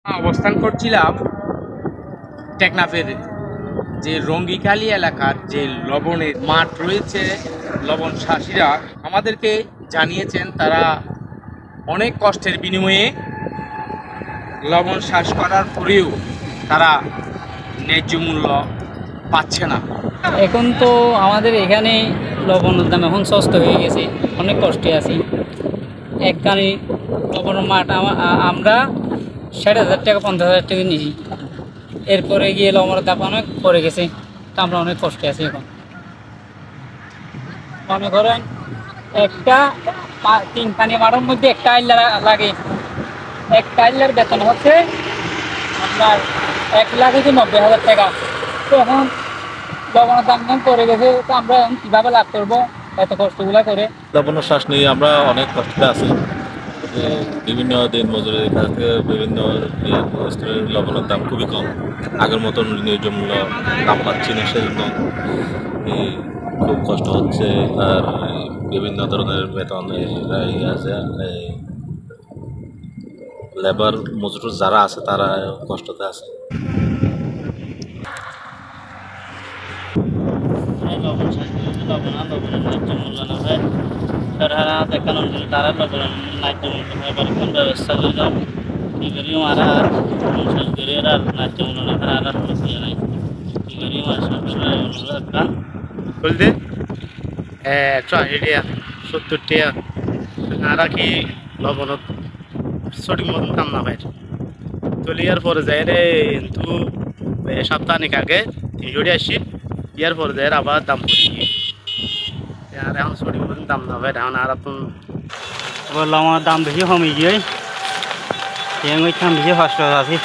অবস্থান করছিলাম টেকনাফের যে রঙ্গিখালি এলাকার যে লবণের মাঠ রয়েছে, লবণ চাষিরা আমাদেরকে জানিয়েছেন তারা অনেক কষ্টের বিনিময়ে লবণ চাষ করার পরেও তারা ন্যায্য মূল্য পাচ্ছে না। এখন তো আমাদের এখানে লবণের দাম এখন সস্তা হয়ে গেছে, অনেক কষ্টে আছি। একখানি লবণের মাঠ আমরা 60,000 টাকা 50,000 টাকা নিয়েছি, এরপরে গিয়ে লবণের দাম অনেক পড়ে গেছে, তা আমরা অনেক কষ্টে আছি। এখন মনে করেন একটা 3খানি মাঠের মধ্যে একটা আইলার লাগে, একটা আইলার বেতন হচ্ছে আপনার 1,90,000 টাকা। তো এখন লবণের দাম কম পড়ে গেছে, তো আমরা এখন কীভাবে লাভ করবো এত কষ্টগুলো করে? লবণের শ্বাস নিয়ে আমরা অনেক কষ্টে আছি। বিভিন্ন দিন মজুরির কাছ থেকে বিভিন্ন স্তরের লবণের দাম খুবই কম, আগের মতন ন্যায্য মূল্য দাম পাচ্ছি না, সেজন্য খুব কষ্ট হচ্ছে। আর বিভিন্ন ধরনের বেতন আছে, লেবার মজুর যারা আছে তারা কষ্টতে আছে। লবণের ন্যায্য মূল্য না হয়, তারা দেখানো তারা লবণের ন্যায্য মূল্য হয় কোন ব্যবস্থা করলাম কি করি মারা শেষ করে আর ন্যায্য মূল্য না হয় আর বুঝিয়ে নাই কি করি মারা সবসময় অনুরোধ বলতে 180 টাকা 70 টাকা আর কি লবণত সঠিক মতন দাম না হয়। তুলি ইয়ার পরে যায় রে, কিন্তু সপ্তাহখানিক আগে 380, ইয়ার পরে যায় আবার দাম পড়ি আর এখন সঠিক মতন দাম না হয়। এখন আর আপন লবণের দাম বেশি কমে গিয়ে বেশি কষ্ট আছে।